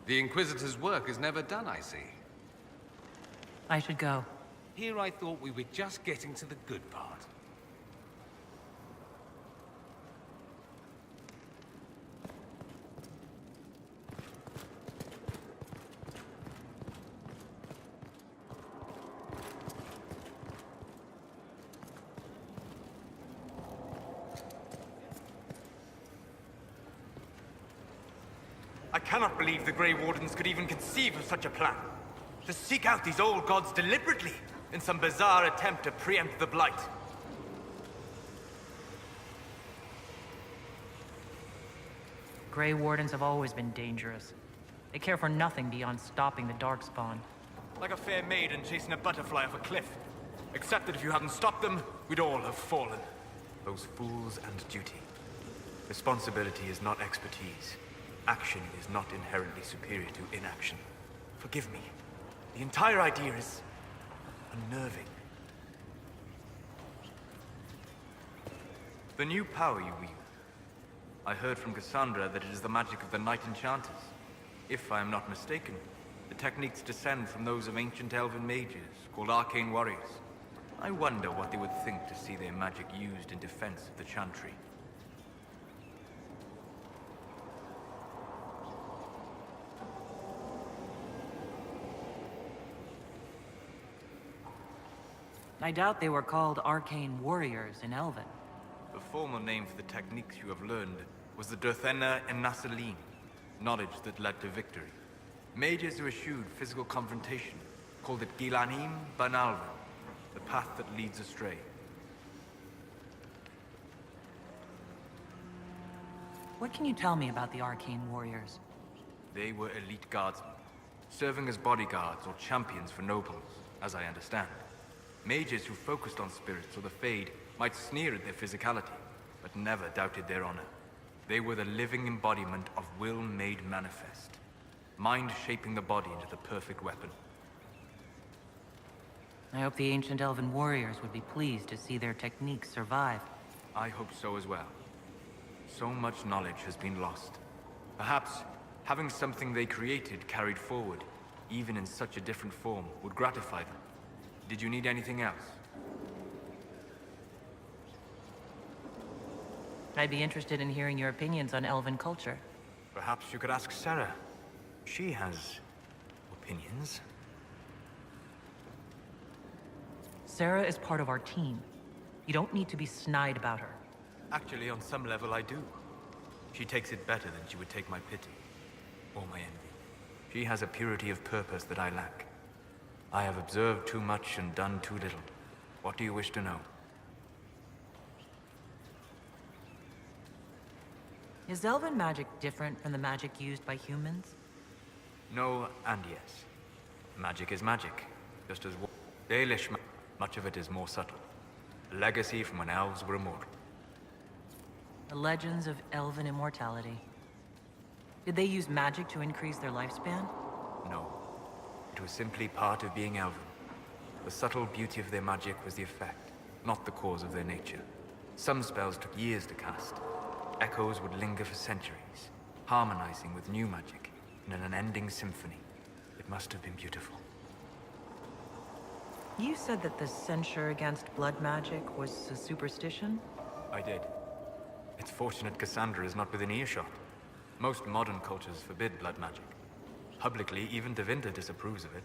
The Inquisitor's work is never done, I see. I should go. Here I thought we were just getting to the good part. I cannot believe the Grey Wardens could even conceive of such a plan. To seek out these old gods deliberately, in some bizarre attempt to preempt the Blight. Grey Wardens have always been dangerous. They care for nothing beyond stopping the Darkspawn. Like a fair maiden chasing a butterfly off a cliff. Except that if you hadn't stopped them, we'd all have fallen. Those fools and duty. Responsibility is not expertise. Action is not inherently superior to inaction. Forgive me. The entire idea is unnerving. The new power you wield. I heard from Cassandra that it is the magic of the Knight Enchanters. If I am not mistaken, the techniques descend from those of ancient elven mages, called arcane warriors. I wonder what they would think to see their magic used in defense of the Chantry. I doubt they were called arcane warriors in Elven. The formal name for the techniques you have learned was the Durthena Ennasaline, knowledge that led to victory. Mages who eschewed physical confrontation called it Gilanim Banalvan, the path that leads astray. What can you tell me about the arcane warriors? They were elite guardsmen, serving as bodyguards or champions for nobles, as I understand. Mages who focused on spirits or the Fade might sneer at their physicality, but never doubted their honor. They were the living embodiment of will made manifest. Mind shaping the body into the perfect weapon. I hope the ancient elven warriors would be pleased to see their techniques survive. I hope so as well. So much knowledge has been lost. Perhaps having something they created carried forward, even in such a different form, would gratify them. Did you need anything else? I'd be interested in hearing your opinions on elven culture. Perhaps you could ask Sarah. She has opinions. Sarah is part of our team. You don't need to be snide about her. Actually, on some level, I do. She takes it better than she would take my pity. Or my envy. She has a purity of purpose that I lack. I have observed too much and done too little. What do you wish to know? Is elven magic different from the magic used by humans? No and yes. Magic is magic, just as Dalish much of it is more subtle. A legacy from when elves were immortal. The legends of elven immortality. Did they use magic to increase their lifespan? No. It was simply part of being elven. The subtle beauty of their magic was the effect, not the cause of their nature. Some spells took years to cast. Echoes would linger for centuries, harmonizing with new magic in an unending symphony. It must have been beautiful. You said that the censure against blood magic was a superstition? I did. It's fortunate Cassandra is not within earshot. Most modern cultures forbid blood magic. Publicly, even Devinter disapproves of it.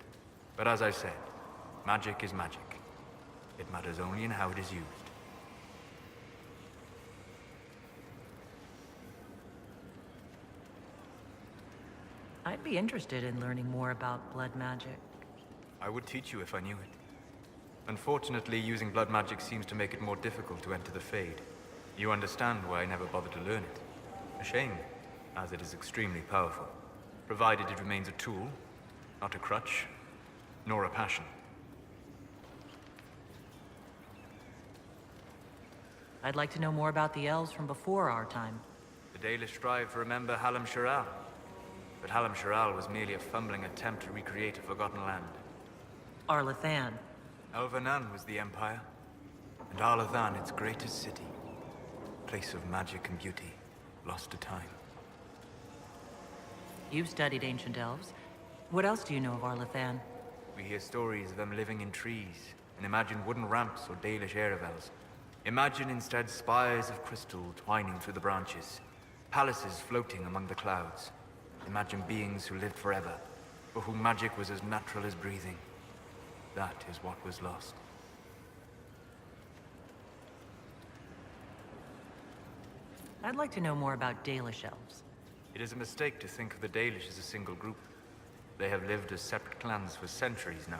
But as I said, magic is magic. It matters only in how it is used. I'd be interested in learning more about blood magic. I would teach you if I knew it. Unfortunately, using blood magic seems to make it more difficult to enter the Fade. You understand why I never bothered to learn it. A shame, as it is extremely powerful. Provided it remains a tool, not a crutch, nor a passion. I'd like to know more about the elves from before our time. The Dalish strive to remember Hallam Sharal. But Hallam Sharal was merely a fumbling attempt to recreate a forgotten land. Arlathan. Elvanan was the Empire, and Arlathan its greatest city. Place of magic and beauty, lost to time. You've studied ancient elves. What else do you know of Arlathan? We hear stories of them living in trees, and imagine wooden ramps or Dalish Erebels. Imagine instead spires of crystal twining through the branches, palaces floating among the clouds. Imagine beings who lived forever, for whom magic was as natural as breathing. That is what was lost. I'd like to know more about Dalish elves. It is a mistake to think of the Dalish as a single group. They have lived as separate clans for centuries now.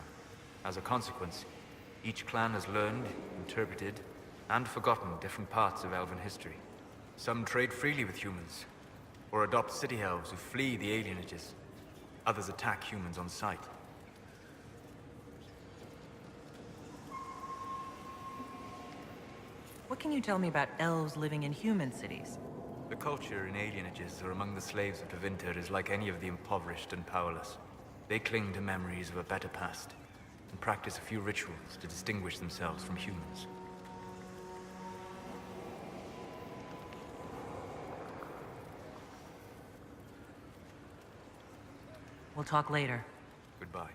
As a consequence, each clan has learned, interpreted, and forgotten different parts of elven history. Some trade freely with humans, or adopt city elves who flee the alienages. Others attack humans on sight. What can you tell me about elves living in human cities? The culture in alienages or among the slaves of Tevinter is like any of the impoverished and powerless. They cling to memories of a better past, and practice a few rituals to distinguish themselves from humans. We'll talk later. Goodbye.